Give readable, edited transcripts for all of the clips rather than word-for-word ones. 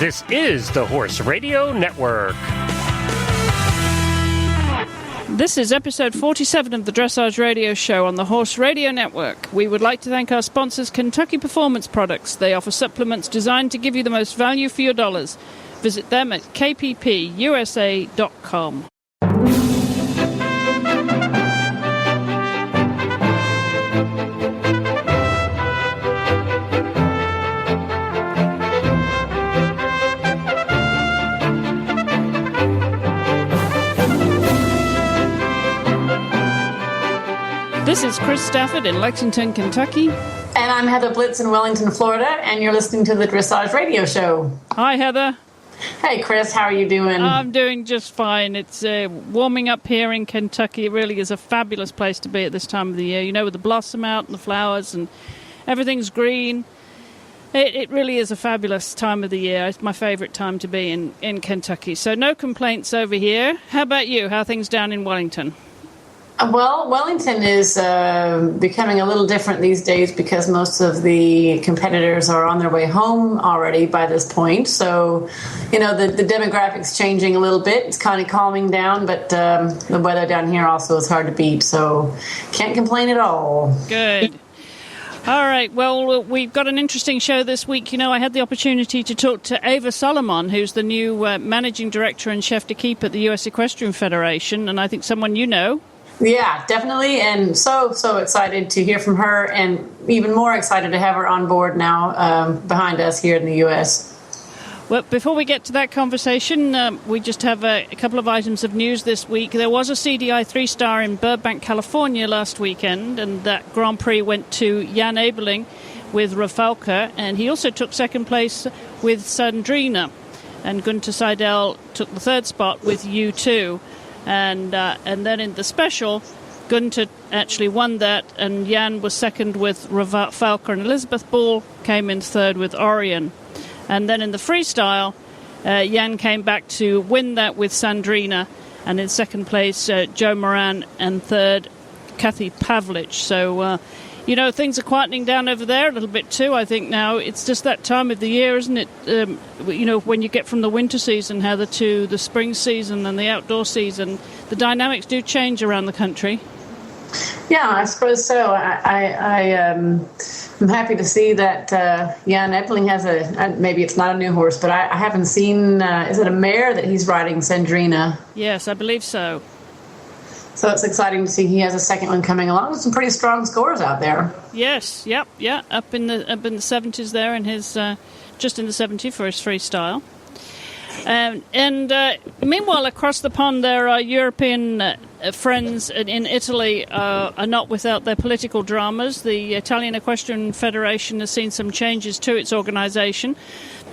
This is the Horse Radio Network. This is episode 47 of the Dressage Radio Show on the Horse Radio Network. We would like to thank our sponsors, Kentucky Performance Products. They offer supplements designed to give you the most value for your dollars. Visit them at kppusa.com. This is Chris Stafford in Lexington, Kentucky. And I'm Heather Blitz in Wellington, Florida, and you're listening to the Dressage Radio Show. Hi, Heather. Hey, Chris, how are you doing? I'm doing just fine. It's warming up here in Kentucky. It really is a fabulous place to be at this time of the year. You know, with the blossom out and the flowers and everything's green. It really is a fabulous time of the year. It's my favorite time to be in Kentucky. So no complaints over here. How about you? How are things down in Wellington? Well, Wellington is becoming a little different these days because most of the competitors are on their way home already by this point. So, you know, the demographics changing a little bit. It's kind of calming down, but the weather down here also is hard to beat. So can't complain at all. Good. All right. Well, we've got an interesting show this week. You know, I had the opportunity to talk to Ava Solomon, who's the new managing director and chef de keep at the U.S. Equestrian Federation, and I think someone you know. Yeah, definitely, and so excited to hear from her, and even more excited to have her on board now behind us here in the U.S. Well, before we get to that conversation, we just have a couple of items of news this week. There was a CDI 3-star in Burbank, California last weekend, and that Grand Prix went to Jan Ebeling with Rafalka, and he also took second place with Sandrina, and Gunter Seidel took the third spot with U2. And then in the special, Gunter actually won that, and Jan was second with Rafalka, and Elizabeth Ball came in third with Orion. And then in the freestyle, Jan came back to win that with Sandrina, and in second place, Joe Moran, and third, Kathy Pavlich. So, you know, things are quietening down over there a little bit too, I think now. It's just that time of the year, isn't it? You know, when you get from the winter season, Heather, to the spring season and the outdoor season, the dynamics do change around the country. Yeah, I suppose so. I'm happy to see that Jan Ebeling has maybe it's not a new horse, but I haven't seen, is it a mare that he's riding, Sandrina? Yes, I believe so. So it's exciting to see he has a second one coming along with some pretty strong scores out there. Yes, yep, up in the 70s there, in his just in the 70s for his freestyle. And meanwhile, across the pond, there are European friends in Italy are not without their political dramas. The Italian Equestrian Federation has seen some changes to its organisation.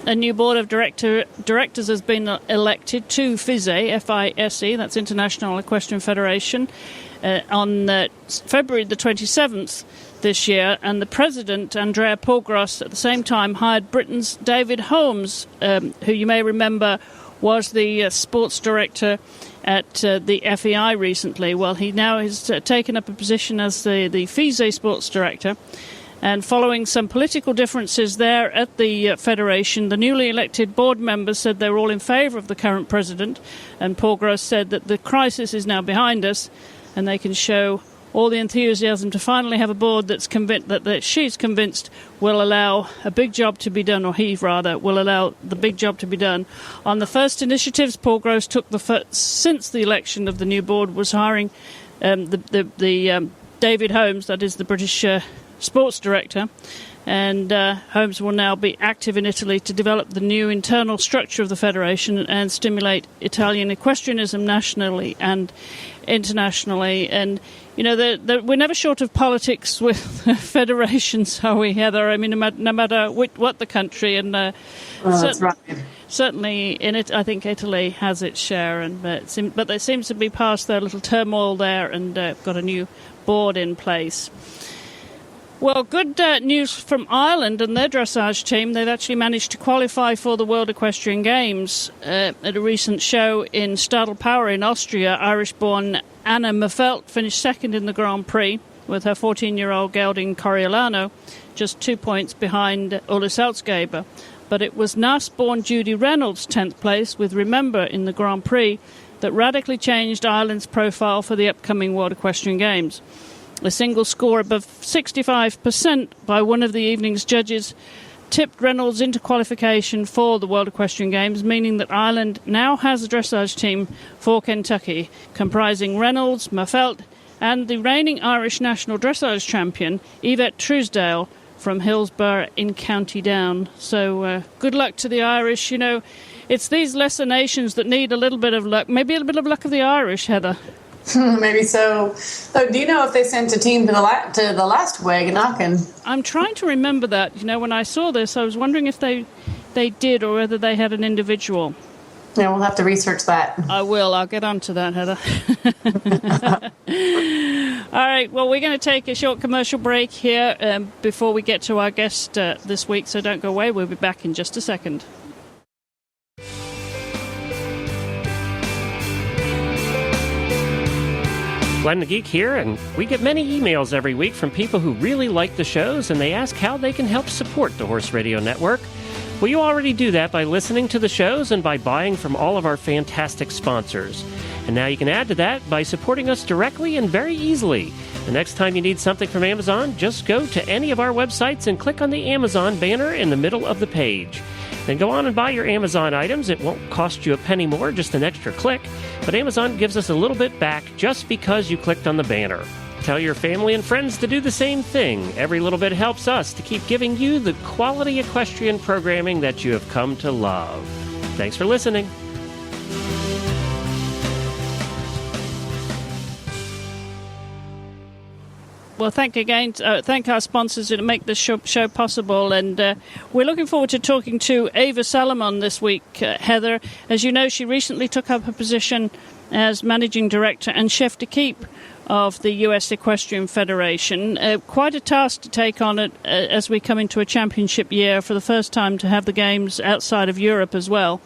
A new board of directors has been elected to FISE, F-I-S-E, that's International Equestrian Federation, on February the 27th this year. And the president, Andrea Pogros, at the same time hired Britain's David Holmes, who you may remember was the sports director at the FEI recently. Well, he now has taken up a position as the FISE sports director. And following some political differences there at the Federation, the newly elected board members said they were all in favour of the current president. And Paul Gross said that the crisis is now behind us and they can show all the enthusiasm to finally have a board that's convinced that she's convinced will allow a big job to be done, or he rather will allow the big job to be done. On the first initiatives Paul Gross took since the election of the new board was hiring the David Holmes, that is the British sports director, and Holmes will now be active in Italy to develop the new internal structure of the federation and stimulate Italian equestrianism nationally and internationally. And you know, we're never short of politics with federations, are we, Heather? I mean, no matter what the country, and that's right. Certainly in it, I think Italy has its share, but there seems to be past their little turmoil there, and got a new board in place. Well, good news from Ireland and their dressage team. They've actually managed to qualify for the World Equestrian Games. At a recent show in Stadelpower in Austria, Irish-born Anna Mafelt finished second in the Grand Prix with her 14-year-old gelding Coriolano, just 2 points behind Ulla Salzgeber. but it was Naas-born Judy Reynolds' 10th place with Remember in the Grand Prix that radically changed Ireland's profile for the upcoming World Equestrian Games. A single score above 65% by one of the evening's judges tipped Reynolds into qualification for the World Equestrian Games, meaning that Ireland now has a dressage team for Kentucky, comprising Reynolds, Mafelt, and the reigning Irish national dressage champion, Yvette Truesdale, from Hillsborough in County Down. So good luck to the Irish. You know, it's these lesser nations that need a little bit of luck, maybe a bit of luck of the Irish, Heather. Maybe so. So do you know if they sent a team to the last Wagenachen? I'm trying to remember that. You know, when I saw this, I was wondering if they did or whether they had an individual. Yeah, we'll have to research that. I will. I'll get on to that, Heather. All right. Well, we're going to take a short commercial break here before we get to our guest this week, so don't go away. We'll be back in just a second. Glenn the Geek here, and we get many emails every week from people who really like the shows, and they ask how they can help support the Horse Radio Network. Well, you already do that by listening to the shows and by buying from all of our fantastic sponsors. And now you can add to that by supporting us directly and very easily. The next time you need something from Amazon, just go to any of our websites and click on the Amazon banner in the middle of the page. Then go on and buy your Amazon items. It won't cost you a penny more, just an extra click. But Amazon gives us a little bit back just because you clicked on the banner. Tell your family and friends to do the same thing. Every little bit helps us to keep giving you the quality equestrian programming that you have come to love. Thanks for listening. Well, thank our sponsors that make this show possible, and we're looking forward to talking to Eva Salomon this week, Heather. As you know, she recently took up her position as Managing Director and Chef de Keep of the U.S. Equestrian Federation. Quite a task to take on it as we come into a championship year for the first time to have the games outside of Europe as well.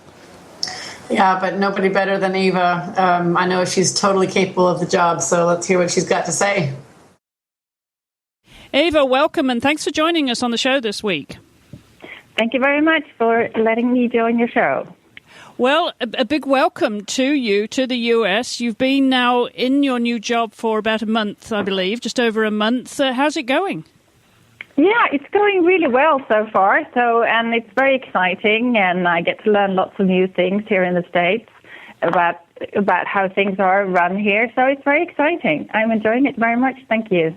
Yeah, but nobody better than Eva. I know she's totally capable of the job, so let's hear what she's got to say. Eva, welcome, and thanks for joining us on the show this week. Thank you very much for letting me join your show. Well, a big welcome to you to the US. You've been now in your new job for about a month, I believe, just over a month. How's it going? Yeah, it's going really well so far. And it's very exciting, and I get to learn lots of new things here in the States about how things are run here. So it's very exciting. I'm enjoying it very much. Thank you.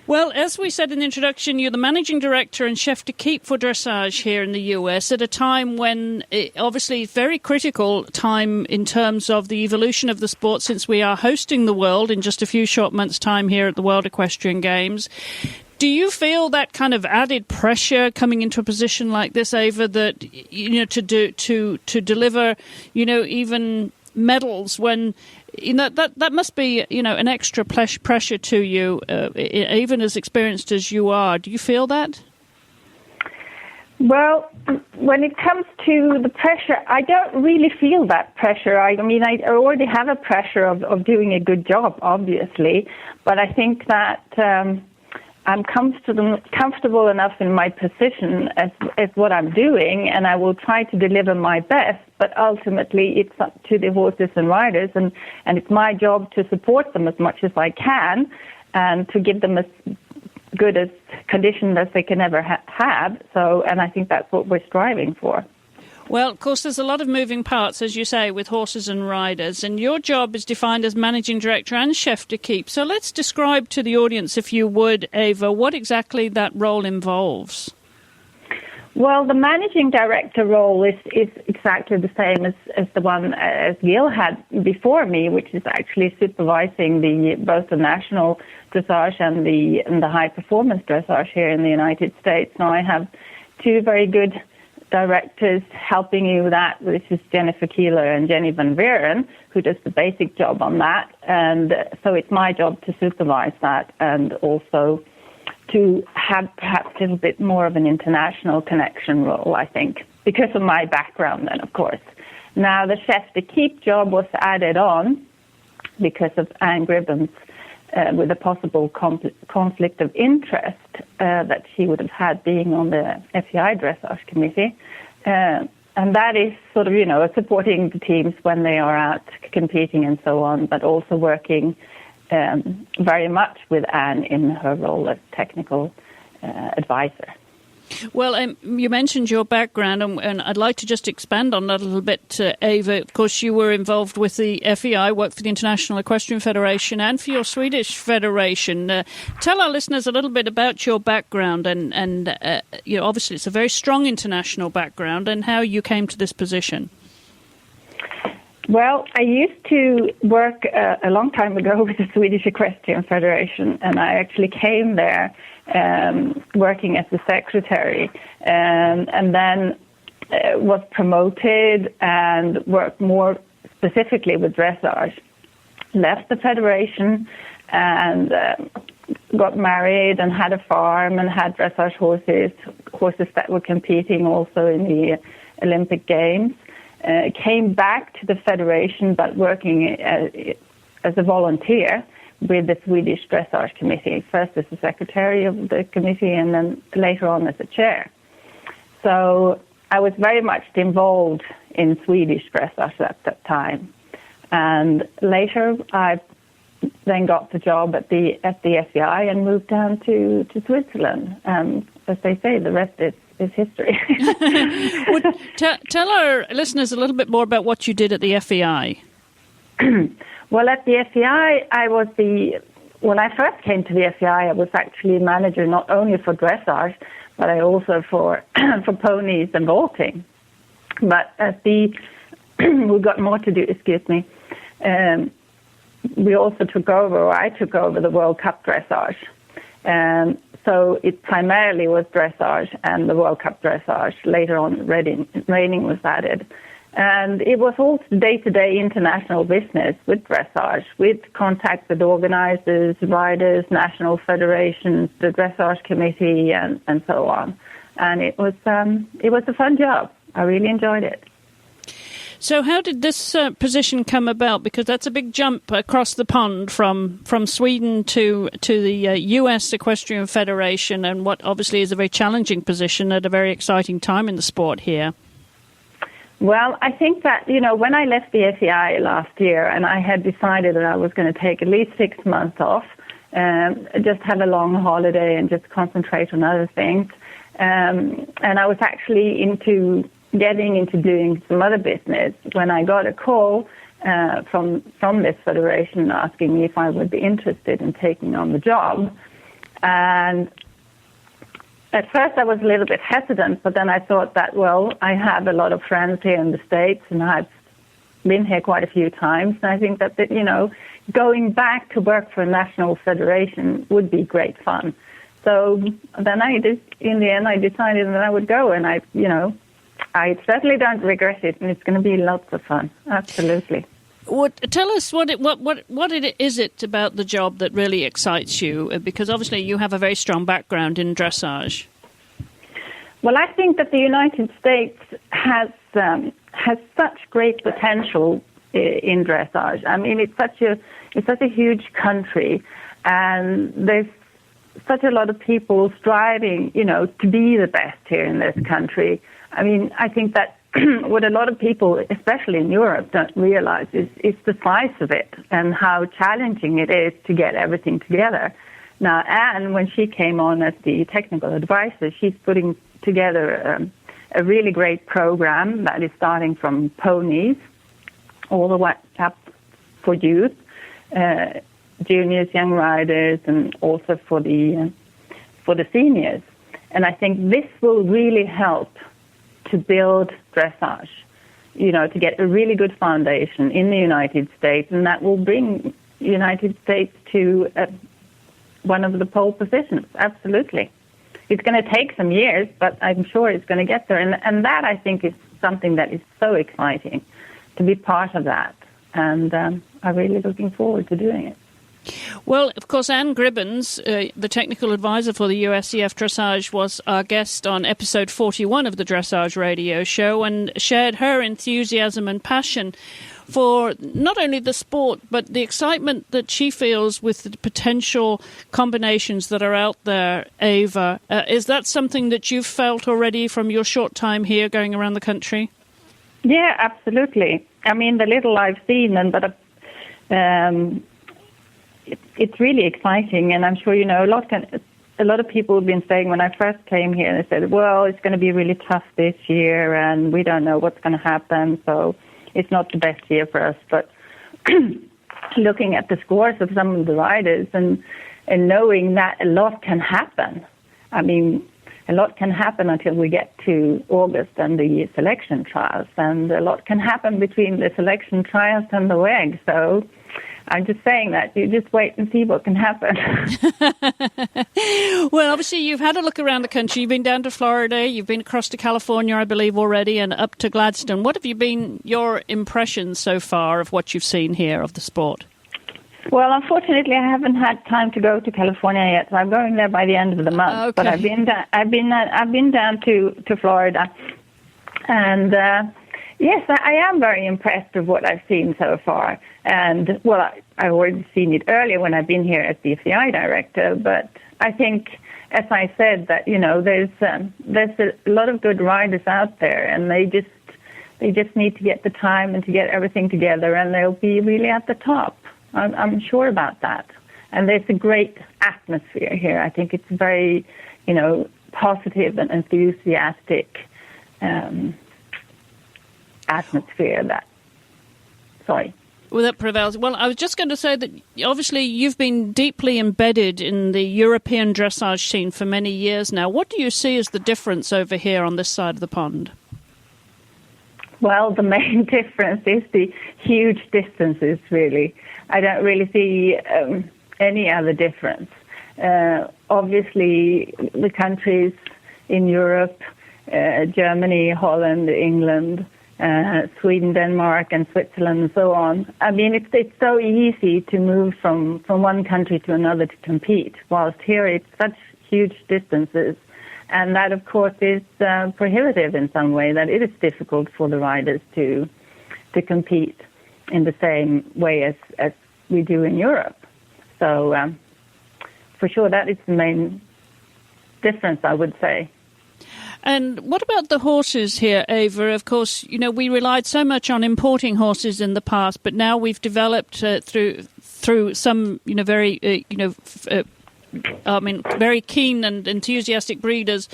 Well, as we said in the introduction, you're the Managing Director and Chef de Keep for Dressage here in the US at a time when, obviously, very critical time in terms of the evolution of the sport, since we are hosting the world in just a few short months' time here at the World Equestrian Games. Do you feel that kind of added pressure coming into a position like this, Eva, that, you know, to deliver, you know, even medals when... You know, that must be, you know, an extra pressure to you, even as experienced as you are. Do you feel that? Well, when it comes to the pressure, I don't really feel that pressure. I mean, I already have a pressure of doing a good job, obviously, but I think that I'm comfortable enough in my position as what I'm doing, and I will try to deliver my best. But ultimately, it's up to the horses and riders, and it's my job to support them as much as I can, and to give them as good as conditions as they can ever have. So, and I think that's what we're striving for. Well, of course, there's a lot of moving parts, as you say, with horses and riders, and your job is defined as Managing Director and Chef de Keep. So let's describe to the audience, if you would, Eva, what exactly that role involves. Well, the Managing Director role is exactly the same as the one as Gil had before me, which is actually supervising both the national dressage and the high-performance dressage here in the United States. Now, I have two very good directors helping you with that, which is Jennifer Keeler and Jenny Van Veeren, who does the basic job on that. And so it's my job to supervise that and also to have perhaps a little bit more of an international connection role, I think, because of my background then, of course. Now, the Chef de Keep job was added on because of Anne Gribbons with a possible conflict of interest that she would have had being on the FEI Dressage Committee. And that is sort of, supporting the teams when they are out competing and so on, but also working very much with Anne in her role as technical advisor. Well, you mentioned your background, and I'd like to just expand on that a little bit, Eva. Of course, you were involved with the FEI, worked for the International Equestrian Federation, and for your Swedish federation. Tell our listeners a little bit about your background, and obviously it's a very strong international background, and how you came to this position. Well, I used to work a long time ago with the Swedish Equestrian Federation, and I actually came there working as the secretary, and then was promoted and worked more specifically with dressage. Left the federation and got married and had a farm and had dressage horses that were competing also in the Olympic Games. Came back to the federation, but working as a volunteer with the Swedish Dressage Committee, first as the secretary of the committee and then later on as the chair. So I was very much involved in Swedish dressage at that time. And later I then got the job at the FEI and moved down to Switzerland. As they say, the rest is history. Tell our listeners a little bit more about what you did at the FEI. Well, at the FEI, when I first came to the FEI, I was actually manager not only for dressage, but I also for ponies and vaulting. But we got more to do, we also I took over the World Cup dressage. So it primarily was dressage and the World Cup dressage. Later on, reining was added. And it was all day-to-day international business with dressage, with contact with organizers, riders, national federations, the dressage committee, and so on. And it was a fun job. I really enjoyed it. So how did this position come about? Because that's a big jump across the pond from Sweden to the US Equestrian Federation, and what obviously is a very challenging position at a very exciting time in the sport here. Well, I think that, when I left the FEI last year and I had decided that I was going to take at least 6 months off, just have a long holiday and just concentrate on other things. And I was actually getting into doing some other business when I got a call from this federation asking me if I would be interested in taking on the job. And at first I was a little bit hesitant, but then I thought that, well, I have a lot of friends here in the States and I've been here quite a few times. And I think that going back to work for a national federation would be great fun. So then in the end, I decided that I would go, and I certainly don't regret it, and it's going to be lots of fun. Absolutely. Tell us what it is about the job that really excites you, because obviously you have a very strong background in dressage. Well, I think that the United States has such great potential in dressage. I mean, it's such a huge country, and there's such a lot of people striving, to be the best here in this country. I mean, I think that what a lot of people, especially in Europe, don't realize is the size of it and how challenging it is to get everything together. Now, Anne, when she came on as the technical advisor, she's putting together a really great program that is starting from ponies all the way up for youth, juniors, young riders, and also for the seniors. And I think this will really help to build dressage, to get a really good foundation in the United States, and that will bring the United States to one of the pole positions. Absolutely. It's going to take some years, but I'm sure it's going to get there. And that, I think, is something that is so exciting to be part of that. And I'm really looking forward to doing it. Well, of course, Anne Gribbons, the technical advisor for the USEF Dressage, was our guest on episode 41 of the Dressage Radio Show and shared her enthusiasm and passion for not only the sport, but the excitement that she feels with the potential combinations that are out there, Ava. Is that something that you've felt already from your short time here going around the country? Yeah, absolutely. I mean, the little I've seen, it's really exciting, and I'm sure you know a lot of people have been saying when I first came here, they said, well, it's going to be really tough this year, and we don't know what's going to happen, so it's not the best year for us. But looking at the scores of some of the riders and knowing that a lot can happen, I mean, a lot can happen until we get to August and the selection trials, and a lot can happen between the selection trials and the WEG. So I'm just saying that you just wait and see what can happen. Well, obviously, you've had a look around the country. You've been down to Florida. You've been across to California, I believe, already, and up to Gladstone. What have you been your impressions so far of what you've seen here of the sport? Well, unfortunately, I haven't had time to go to California yet. So I'm going there by the end of the month. Okay. But I've been down to Florida, and yes, I am very impressed with what I've seen so far. And well, I've already seen it earlier when I've been here as the FCI director. But I think, as I said, that there's a lot of good riders out there, and they just need to get the time and to get everything together, and they'll be really at the top. I'm sure about that. And there's a great atmosphere here. I think it's very, positive and enthusiastic atmosphere that prevails. Well, I was just going to say that obviously you've been deeply embedded in the European dressage scene for many years now. What do you see as the difference over here on this side of the pond? Well, the main difference is the huge distances, really. I don't really see any other difference. Obviously, the countries in Europe, Germany, Holland, England, Sweden, Denmark, and Switzerland, and so on. I mean, it's so easy to move from one country to another to compete, whilst here it's such huge distances. And that, of course, is prohibitive in some way, that it is difficult for the riders to compete in the same way as we do in Europe. So, for sure, that is the main difference, I would say. And what about the horses here, Ava? Of course, we relied so much on importing horses in the past, but now we've developed through some, very, very keen and enthusiastic breeders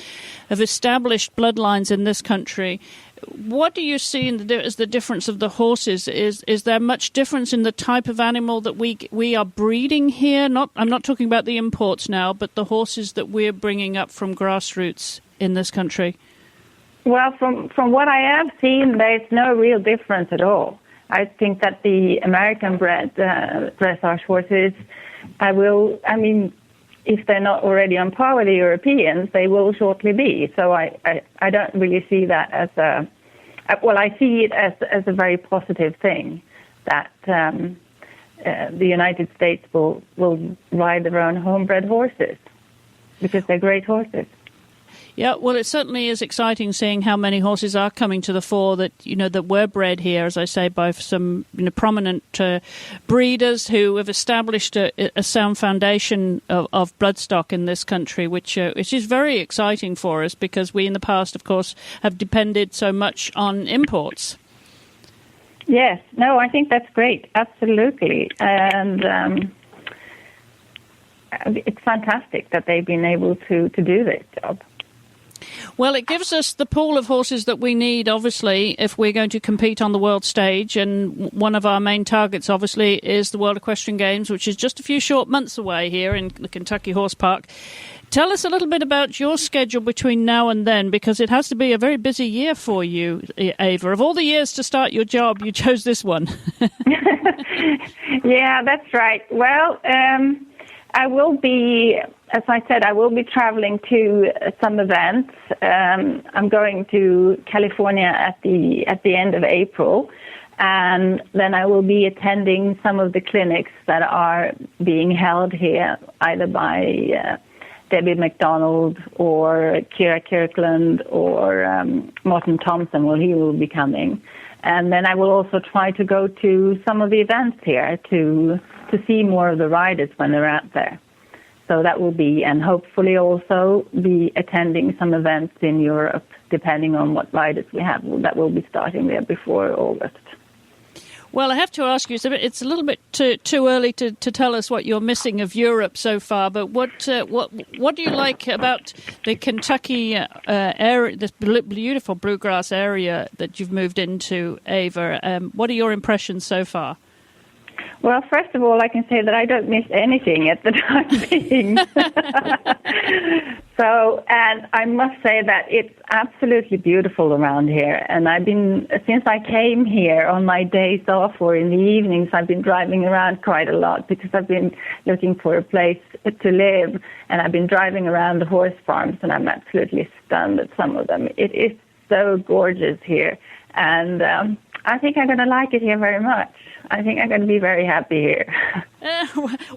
have established bloodlines in this country. What do you see as the difference of the horses? Is there much difference in the type of animal that we are breeding here? I'm not talking about the imports now, but the horses that we're bringing up from grassroots in this country. Well, from what I have seen, there's no real difference at all. I think that the American-bred dressage horses, if they're not already on par with the Europeans, they will shortly be. So I don't really see that as I see it as a very positive thing that the United States will ride their own homebred horses because they're great horses. Yeah, well, it certainly is exciting seeing how many horses are coming to the fore that that were bred here, as I say, by some prominent breeders who have established a sound foundation of bloodstock in this country, which is very exciting for us because we in the past, of course, have depended so much on imports. Yes, no, I think that's great, absolutely, and it's fantastic that they've been able to do this job. Well, it gives us the pool of horses that we need, obviously, if we're going to compete on the world stage. And one of our main targets, obviously, is the World Equestrian Games, which is just a few short months away here in the Kentucky Horse Park. Tell us a little bit about your schedule between now and then, because it has to be a very busy year for you, Ava. Of all the years to start your job, you chose this one. Yeah, that's right. Well, I will be, as I said, I will be traveling to some events. I'm going to California at the end of April, and then I will be attending some of the clinics that are being held here, either by Debbie McDonald or Kira Kirkland or Martin Thompson. Well, he will be coming. And then I will also try to go to some of the events here to see more of the riders when they're out there. So that will be, and hopefully also be attending some events in Europe, depending on what riders we have. That will be starting there before August. Well, I have to ask you, it's a little bit too early to tell us what you're missing of Europe so far, but what do you like about the Kentucky area, this beautiful bluegrass area that you've moved into, Eva? What are your impressions so far? Well, first of all, I can say that I don't miss anything at the time being. So, and I must say that it's absolutely beautiful around here. And since I came here on my days off or in the evenings, I've been driving around quite a lot because I've been looking for a place to live. And I've been driving around the horse farms, and I'm absolutely stunned at some of them. It is so gorgeous here. And I think I'm going to like it here very much. I think I'm going to be very happy here.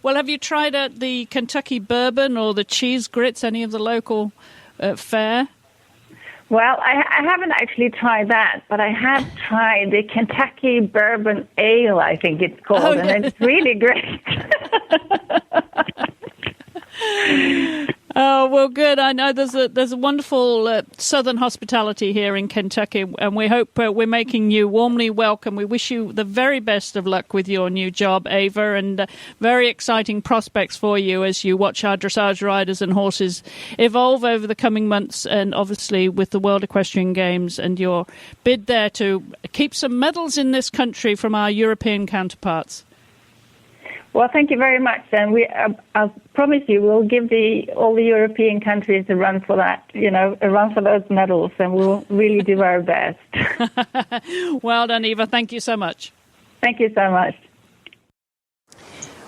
Well, have you tried the Kentucky bourbon or the cheese grits, any of the local fare? Well, I haven't actually tried that, but I have tried the Kentucky bourbon ale, I think it's called, and it's really great. Oh, well, good. I know there's a wonderful southern hospitality here in Kentucky, and we hope we're making you warmly welcome. We wish you the very best of luck with your new job, Eva, and very exciting prospects for you as you watch our dressage riders and horses evolve over the coming months, and obviously with the World Equestrian Games and your bid there to keep some medals in this country from our European counterparts. Well, thank you very much. And I promise you, we'll give all the European countries a run for that, a run for those medals, and we'll really do our best. Well done, Eva. Thank you so much. Thank you so much.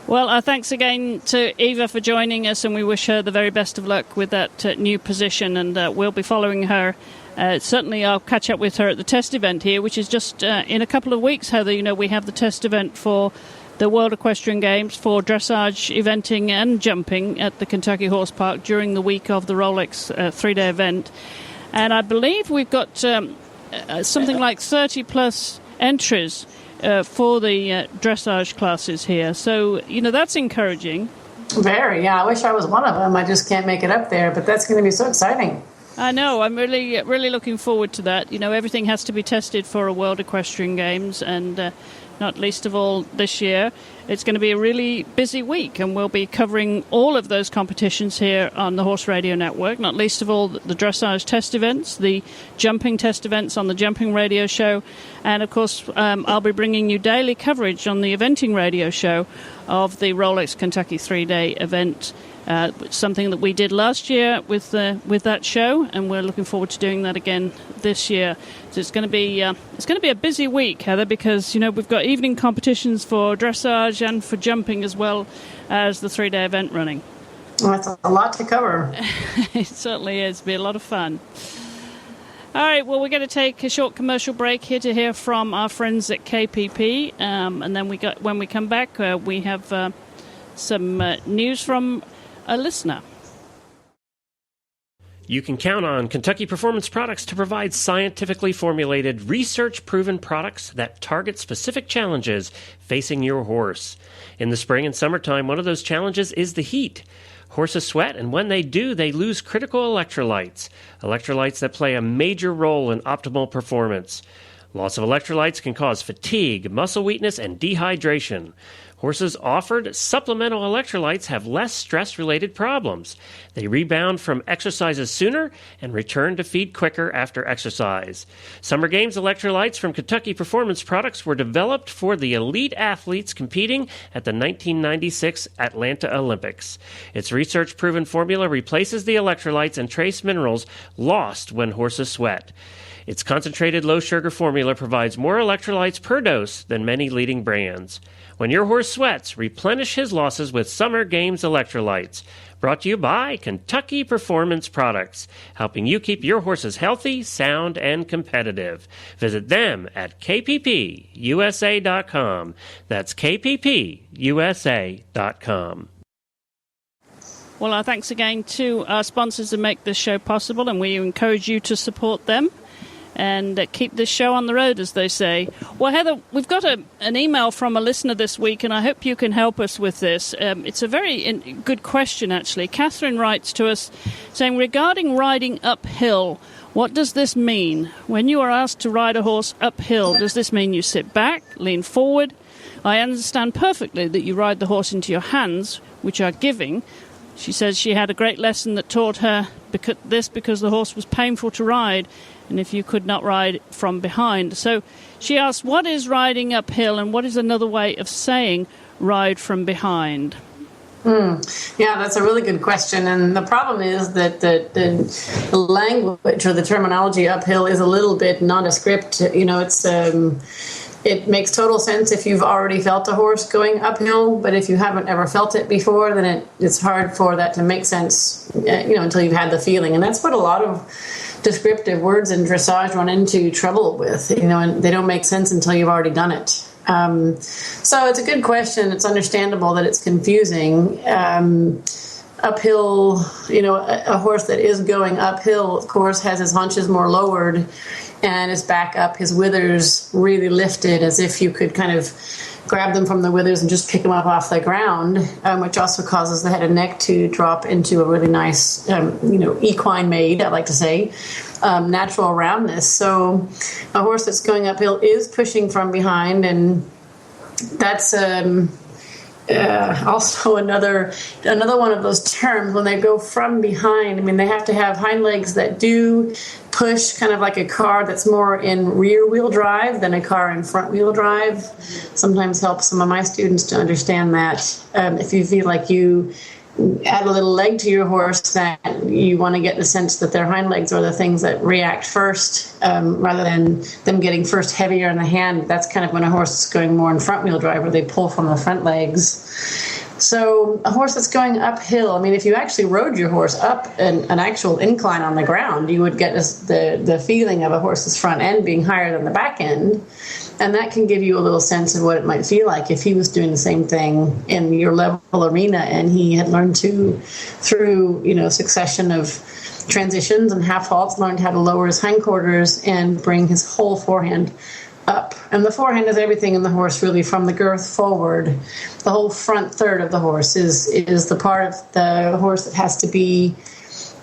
Well, thanks again to Eva for joining us, and we wish her the very best of luck with that new position, and we'll be following her. Certainly, I'll catch up with her at the test event here, which is just in a couple of weeks, Heather. We have the test event for the World Equestrian Games for dressage, eventing and jumping at the Kentucky Horse Park during the week of the Rolex 3-day event. And I believe we've got something like 30-plus entries for the dressage classes here. So, that's encouraging. Very, yeah. I wish I was one of them. I just can't make it up there, but that's going to be so exciting. I know. I'm really looking forward to that. Everything has to be tested for a World Equestrian Games, and not least of all this year. It's going to be a really busy week, and we'll be covering all of those competitions here on the Horse Radio Network, not least of all the dressage test events, the jumping test events on the Jumping Radio Show, and of course I'll be bringing you daily coverage on the Eventing Radio Show of the Rolex Kentucky 3-day event. Something that we did last year with that show, and we're looking forward to doing that again this year. So it's going to be a busy week, Heather, because we've got evening competitions for dressage and for jumping as well as the 3-day event running. Well, that's a lot to cover. It certainly is. It'll be a lot of fun. All right, well, we're going to take a short commercial break here to hear from our friends at KPP, and then when we come back, we have some news from a listener. You can count on Kentucky Performance Products to provide scientifically formulated, research-proven products that target specific challenges facing your horse. In the spring and summertime, one of those challenges is the heat. Horses sweat, and when they do, they lose critical electrolytes that play a major role in optimal performance. Loss of electrolytes can cause fatigue, muscle weakness, and dehydration. Horses offered supplemental electrolytes have less stress-related problems. They rebound from exercises sooner and return to feed quicker after exercise. Summer Games electrolytes from Kentucky Performance Products were developed for the elite athletes competing at the 1996 Atlanta Olympics. Its research-proven formula replaces the electrolytes and trace minerals lost when horses sweat. Its concentrated low-sugar formula provides more electrolytes per dose than many leading brands. When your horse sweats, replenish his losses with Summer Games electrolytes. Brought to you by Kentucky Performance Products, helping you keep your horses healthy, sound, and competitive. Visit them at kppusa.com. That's kppusa.com. Well, our thanks again to our sponsors that make this show possible, and we encourage you to support them. and keep this show on the road, as they say. Well, Heather, we've got an email from a listener this week, and I hope you can help us with this. It's a very good question, actually. Catherine writes to us saying, regarding riding uphill, what does this mean? When you are asked to ride a horse uphill, does this mean you sit back, lean forward? I understand perfectly that you ride the horse into your hands, which are giving. She says she had a great lesson that taught her because the horse was painful to ride, and if you could not ride from behind. So she asked, what is riding uphill, and what is another way of saying ride from behind? Yeah, that's a really good question. And the problem is that the language or the terminology uphill is a little bit nondescript. It makes total sense if you've already felt a horse going uphill, but if you haven't ever felt it before, then it's hard for that to make sense, until you've had the feeling. And that's what a lot of descriptive words in dressage run into trouble with, and they don't make sense until you've already done it. So it's a good question. It's understandable that it's confusing. Uphill, a horse that is going uphill, of course, has his haunches more lowered and his back up, his withers really lifted, as if you could kind of grab them from the withers and just pick them up off the ground, which also causes the head and neck to drop into a really nice, equine made, I like to say, natural roundness. So a horse that's going uphill is pushing from behind, and that's also another one of those terms when they go from behind. I mean, they have to have hind legs that do push, kind of like a car that's more in rear wheel drive than a car in front wheel drive. Sometimes helps some of my students to understand that. If you feel like you add a little leg to your horse, that you want to get the sense that their hind legs are the things that react first, rather than them getting first heavier in the hand. That's kind of when a horse is going more in front wheel drive, where they pull from the front legs. So a horse that's going uphill, I mean, if you actually rode your horse up an actual incline on the ground, you would get the feeling of a horse's front end being higher than the back end. And that can give you a little sense of what it might feel like if he was doing the same thing in your level arena, and he had learned to, through succession of transitions and half halts, learned how to lower his hindquarters and bring his whole forehand up. And the forehand is everything in the horse, really, from the girth forward. The whole front third of the horse is the part of the horse that has to be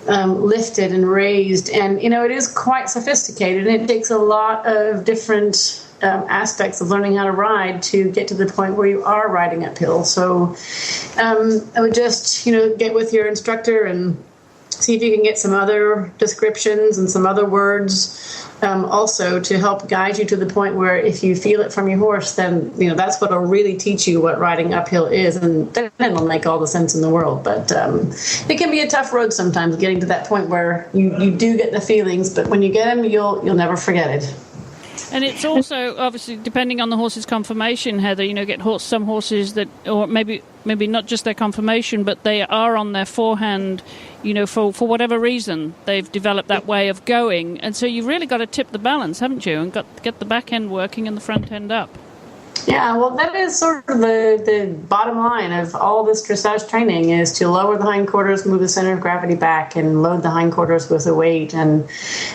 lifted and raised. And, it is quite sophisticated, and it takes a lot of different aspects of learning how to ride to get to the point where you are riding uphill. So I would just, get with your instructor and see if you can get some other descriptions and some other words also to help guide you to the point where if you feel it from your horse, then, that's what will really teach you what riding uphill is, and then it'll make all the sense in the world. But it can be a tough road sometimes, getting to that point where you do get the feelings, but when you get them, you'll never forget it. And it's also, obviously, depending on the horse's conformation, Heather, get some horses that, or maybe not just their conformation, but they are on their forehand, for whatever reason, they've developed that way of going. And so you've really got to tip the balance, haven't you, and got to get the back end working and the front end up. Yeah, well, that is sort of the bottom line of all this dressage training, is to lower the hindquarters, move the center of gravity back, and load the hindquarters with the weight. And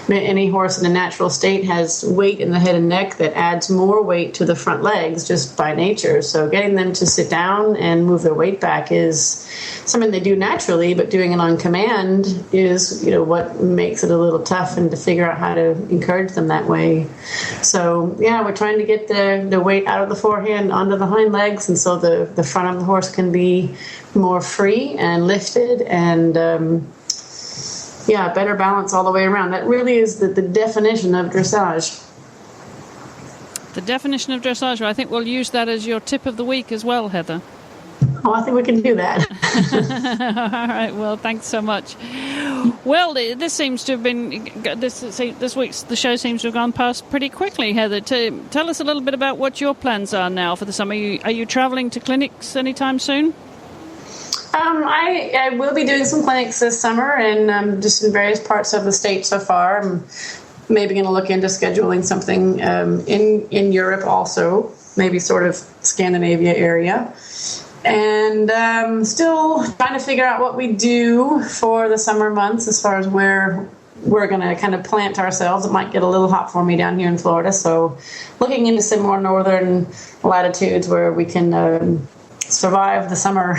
any horse in a natural state has weight in the head and neck that adds more weight to the front legs just by nature. So getting them to sit down and move their weight back is something they do naturally, but doing it on command is, what makes it a little tough, and to figure out how to encourage them that way. So, yeah, we're trying to get the weight out of the forehand onto the hind legs, and so the front of the horse can be more free and lifted, and better balance all the way around. That really is the definition of dressage. The definition of dressage. I think we'll use that as your tip of the week as well, Heather. Oh, I think we can do that. All right. Well, thanks so much. Well, this seems to have been this week's the show seems to have gone past pretty quickly, Heather. Tell us a little bit about what your plans are now for the summer. Are you traveling to clinics anytime soon? I will be doing some clinics this summer, and just in various parts of the state so far. I'm maybe going to look into scheduling something in Europe also, maybe sort of Scandinavia area. And still trying to figure out what we do for the summer months as far as where we're going to kind of plant ourselves. It might get a little hot for me down here in Florida, so looking into some more northern latitudes where we can survive the summer.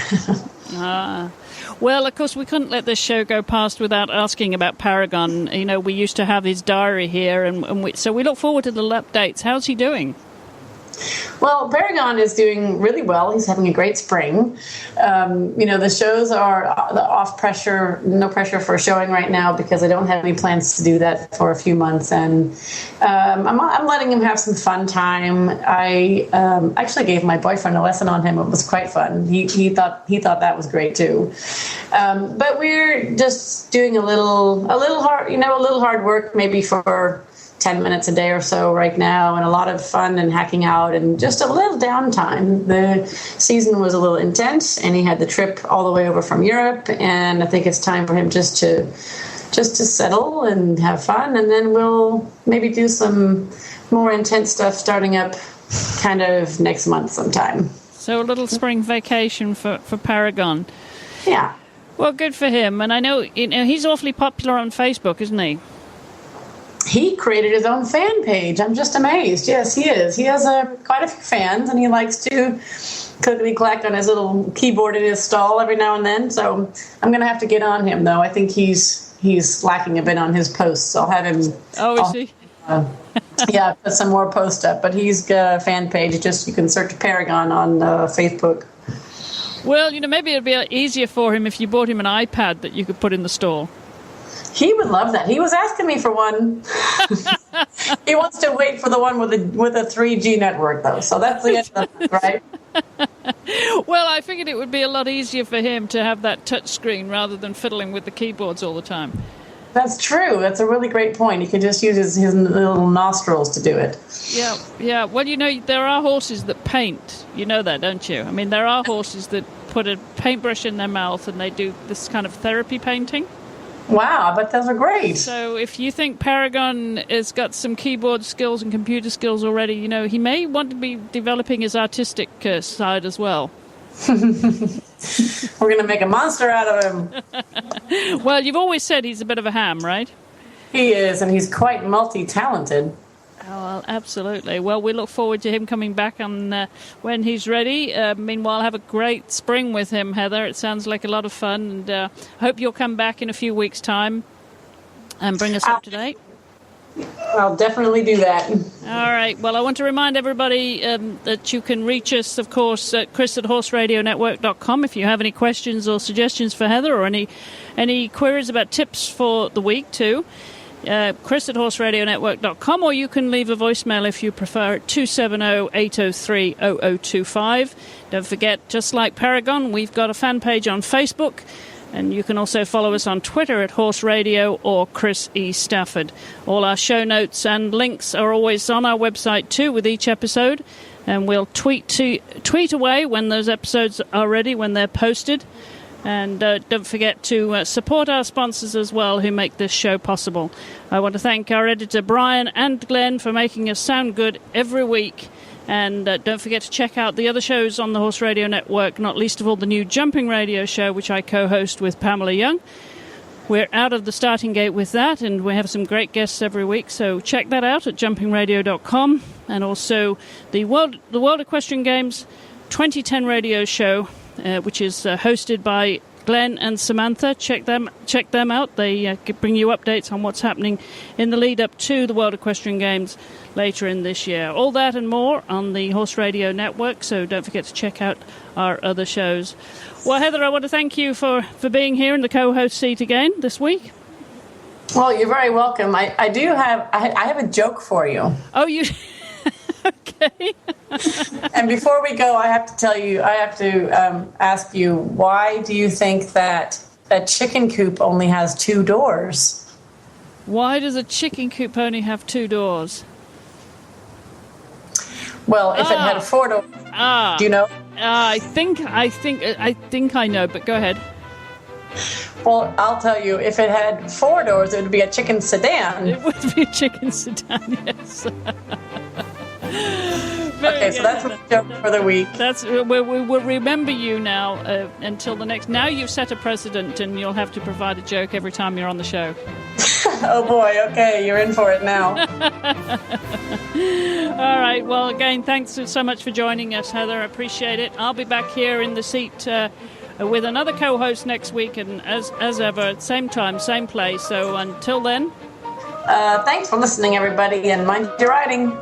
Well, of course, we couldn't let this show go past without asking about Paragon. You know, we used to have his diary here, so we look forward to the updates. How's he doing? Well, Paragon is doing really well. He's having a great spring. The shows are off pressure, no pressure for showing right now because I don't have any plans to do that for a few months. And I'm letting him have some fun time. I actually gave my boyfriend a lesson on him. It was quite fun. He thought that was great too. But we're just doing a little hard work maybe for 10 minutes a day or so right now, and a lot of fun and hacking out and just a little downtime. The season was a little intense, and he had the trip all the way over from Europe, and I think it's time for him just to settle and have fun, and then we'll maybe do some more intense stuff starting up kind of next month sometime. So a little spring vacation for Paragon. Yeah. Well, good for him. And I know he's awfully popular on Facebook, isn't he? He created his own fan page. I'm just amazed. Yes, he is. He has quite a few fans, and he likes to clickety-clack on his little keyboard in his stall every now and then. So I'm going to have to get on him, though. I think he's lacking a bit on his posts. I'll have him. Oh, is he? Yeah, put some more posts up. But he's got a fan page. Just you can search Paragon on Facebook. Well, maybe it'd be easier for him if you bought him an iPad that you could put in the store. He would love that. He was asking me for one. He wants to wait for the one with a 3G network, though. So that's the end of it, right? Well, I figured it would be a lot easier for him to have that touch screen rather than fiddling with the keyboards all the time. That's true. That's a really great point. He can just use his little nostrils to do it. Yeah. Well, there are horses that paint. You know that, don't you? I mean, there are horses that put a paintbrush in their mouth and they do this kind of therapy painting. Wow, I bet those are great. So if you think Paragon has got some keyboard skills and computer skills already, he may want to be developing his artistic side as well. We're going to make a monster out of him. Well, you've always said he's a bit of a ham, right? He is, and he's quite multi-talented. Oh, well, absolutely. Well, we look forward to him coming back on when he's ready. Meanwhile, have a great spring with him, Heather. It sounds like a lot of fun, and I hope you'll come back in a few weeks' time and bring us up to date. I'll definitely do that. All right. Well, I want to remind everybody that you can reach us, of course, at chris@horseradionetwork.com if you have any questions or suggestions for Heather or any queries about tips for the week, too. Chris@horseradionetwork.com, or you can leave a voicemail if you prefer at 270-803-0025. Don't forget, just like Paragon, we've got a fan page on Facebook, and you can also follow us on Twitter at Horse Radio or Chris E. Stafford. All our show notes and links are always on our website too with each episode, and we'll tweet away when those episodes are ready, when they're posted. And don't forget to support our sponsors as well who make this show possible. I want to thank our editor Brian and Glenn for making us sound good every week. And don't forget to check out the other shows on the Horse Radio Network, not least of all the new Jumping Radio show, which I co-host with Pamela Young. We're out of the starting gate with that, and we have some great guests every week. So check that out at jumpingradio.com. And also the World Equestrian Games 2010 radio show, which is hosted by Glenn and Samantha. Check them out. They bring you updates on what's happening in the lead up to the World Equestrian Games later in this year. All that and more on the Horse Radio Network, so don't forget to check out our other shows. Well, Heather, I want to thank you for being here in the co-host seat again this week. Well, you're very welcome. I have a joke for you. Oh, you... Okay. And before we go, I have to ask you, why do you think that a chicken coop only has 2 doors? Why does a chicken coop only have 2 doors? Well, if it had 4 doors, do you know? I think I know, but go ahead. Well, I'll tell you, if it had 4 doors, it would be a chicken sedan. It would be a chicken sedan, yes. Okay, so that's my joke for the week. We will remember you now until the next. Now you've set a precedent, and you'll have to provide a joke every time you're on the show. Oh boy, okay, you're in for it now. All right, well, again, thanks so much for joining us, Heather. I appreciate it. I'll be back here in the seat with another co-host next week, and as ever, same time, same place. So until then... Thanks for listening, everybody, and mind your writing.